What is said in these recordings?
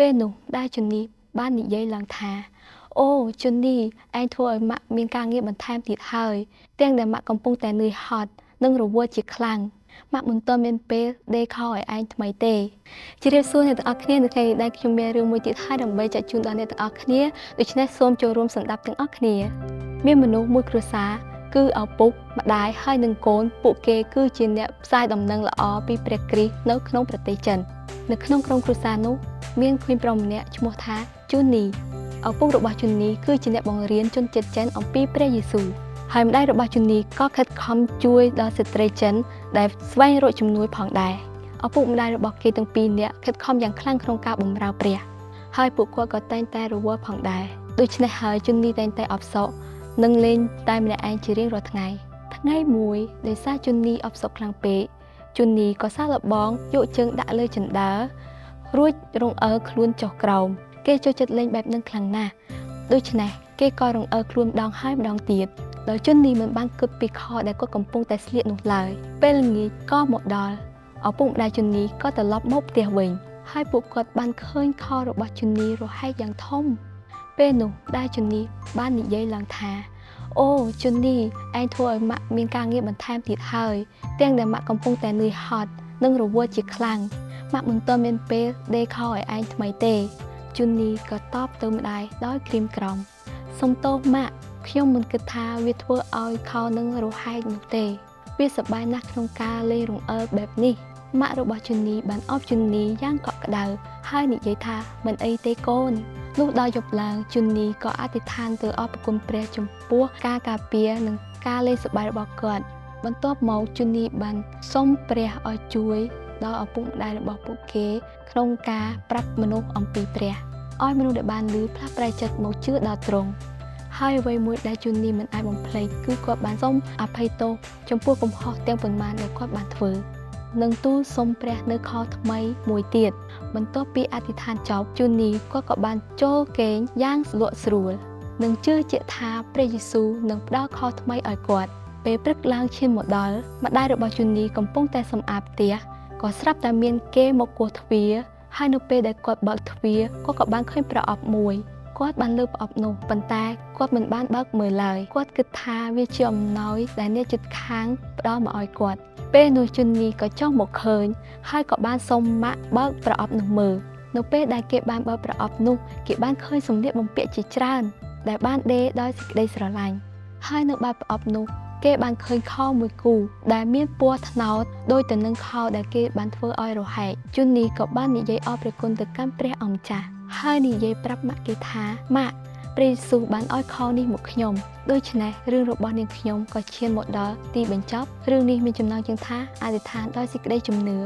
ពេលនោះដែលជូនីបាននិយាយឡើងថាអូជូនីឯងធ្វើឲ្យម៉ាក់មានការងារបន្ថែមទៀតហើយទាំងដែលម៉ាក់កំពុងតែនឿយហត់និងរវល់ជាខ្លាំងម៉ាក់មិនទាន់មានពេលដេកខឲ្យឯងថ្មីទេជម្រាបសួរអ្នកទាំងអស់គ្នានៅថ្ងៃនេះដែលខ្ញុំមានរឿងមួយទៀតហើយដើម្បីចាក់ជូនដល់អ្នកទាំងអស់គ្នាដូច្នេះសូមចូលរួមស្ដាប់ទាំងអស់គ្នាមានមនុស្សមួយគ្រួសារគឺឪពុកម្ដាយហើយនិងកូនពួកគេគឺជាអ្នកផ្សាយដំណឹងល្អពីព្រះគ្រីស្ទនៅក្នុងប្រទេសចិននៅក្នុងក្រុមគ្រួសារនោះមានក្មេងប្រុសម្នាក់ឈ្មោះថាជូនីឪពុករបស់ជូនីគឺជាអ្នកបង្រៀនជនជាតិចិនអំពីព្រះយេស៊ូវហើយម្ដាយរបស់ជូនីក៏ខិតខំជួយដល់ស្ត្រីចិនដែលស្វែងរកជំនួយផងដែរឪពុកម្ដាយរបស់គេទាំងពីរនាក់ខិតខំយ៉ាងខ្លាំងក្នុងការបម្រើព្រះហើយពួកគាត់ក៏តែងតែរវល់ផងដែរដូច្នេះហើយជូនីតែងតែអបសោកនិងលេងតែម្នាក់ឯងជារៀងរាល់ថ្ងៃមួយដោយសារជូនីអបសោកខ្លាំងពេកជូនីក៏សាកល្បងយកជើងដាក់លើជណ្ដើររួចរងអើខ្លួនចុះក្រោមគេចូលចិត្តលេងបែបនឹងខ្លាំងណាស់ដូច្នេះគេក៏រងអើខ្លួនម្ដងហើយម្ដងទៀតដោយជូនីមិនបានគិតពីខដែលគាត់កំពុងតែស្លៀកនោះឡើយពេលល្ងាចក៏មកដល់ឪពុកម្ដាយជូនីក៏ត្រឡប់មកផ្ទះវិញហើយពួកគាត់បានឃើញខរបស់ជូនីរហែកយ៉ាងធំពេលនោះដែលជូនីបាននិយាយឡើងថាអូជូនីឯងធ្វើឲ្យម៉ាក់មានការងារបន្ថែមទៀតហើយទាំងដែលម៉ាក់កំពុងតែនឿយហត់និងរវល់ជាខ្លាំងម៉ាក់មិនទាន់មានពេលដេកខឲ្យឯងថ្មីទេជូនីក៏តបទៅម្ដាយដោយក្រៀមក្រំសុំទោសម៉ាក់ខ្ញុំមិនគិតថាវាធ្វើឲ្យខោនឹងរហែកនោះទេវាសប្បាយណាស់ក្នុងការលេងរងអើបែបនេះម៉ាក់របស់ជូនីបានអបជូនីយ៉ាងកក់ក្ដៅហើយនិយាយថាមិនអីទេកូនលុះដល់យប់ឡើងជូនីក៏អធិដ្ឋានទៅអរគុណព្រះចំពោះការការពារនិងការលេងសប្បាយរបស់គាត់បន្ទាប់មកជូនីបានសុំព្រះឲ្យជួយដល់ឪពុកម្ដាយរបស់ពួកគេក្នុងការប្រាប់មនុស្សអំពីព្រះឲ្យមនុស្សដែលបានឮផ្លាស់ប្រែចិត្តមកជឿដល់ទ្រង់ហើយអ្វីមួយដែលជូនីមិនអាចបំភ្លេចគឺគាត់បានសុំអភ័យទោសចំពោះកំហុសទាំងប៉ុន្មានដែលគាត់បានធ្វើនិងទូលសុំព្រះនៅខថ្មីមួយទៀតបន្ទាប់ពីអធិដ្ឋានចប់ជូនីគាត់ក៏បានចូលគេងយ៉ាងស្លក់ស្រួលនិងជឿជាក់ថាព្រះយេស៊ូវនឹងផ្ដល់ខថ្មីឲ្យគាត់ពេលព្រឹកឡើងឈានមកដល់ម្ដាយរបស់ជូនីកំពុងតែសម្អាតផ្ទះក៏ស្រាប់តែមានគេមកគោះទ្វារហើយនៅពេលដែលគាត់បើកទ្វារគាត់ក៏បានឃើញប្រអប់មួយគាត់បានលើប្រអប់នោះប៉ុន្តែគាត់មិនបានបើកមើលឡើយគាត់គិតថាវាជាអំណោយដែលអ្នកជិតខាងផ្ដល់មកឲ្យគាត់ពេលនោះជូនីក៏ចង់មកឃើញហើយក៏បានសុំម៉ាក់បើកប្រអប់នោះមើលនៅពេលដែលគេបានបើកប្រអប់នោះគេបានឃើញសម្លៀកបំពាក់ជាច្រើនដែលបានដេរដោយសេចក្តីស្រឡាញ់ហើយនៅបែបប្រអប់នោះគេបានឃើញខោមួយគូដែលមានពណ៌ត្នោតដូចទៅនឹងខោដែលគេបានធ្វើឲ្យរហែកជូនីក៏បាននិយាយអរព្រគុណទៅកាន់ព្រះអម្ចាស់ហើយនិយាយប្រាប់ម៉ាក់គេថាម៉ាក់ព្រះយេស៊ូវបានឲ្យខោនេះមកខ្ញុំដូច្នេះរឿងរបស់នាងខ្ញុំក៏ឈានមកដល់ទីបញ្ចប់រឿងនេះមានចំណងជើងថាអធិដ្ឋានដោយសេចក្តីជំនឿ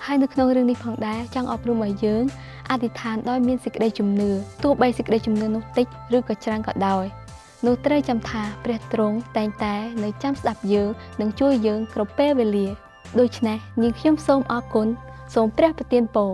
ហើយនៅក្នុងរឿងនេះផងដែរចង់អប់រំឲ្យយើងអធិដ្ឋានដោយមានសេចក្តីជំនឿទោះបីសេចក្តីជំនឿនោះតិចឬក៏ច្រើនក៏ដោយនោះត្រូវចាំថាព្រះទ្រង់តែងតែនៅចាំស្ដាប់យើងនិងជួយយើងគ្រប់ពេលវេលាដូច្នេះនាងខ្ញុំសូមអរគុណសូមព្រះប្រទានពរ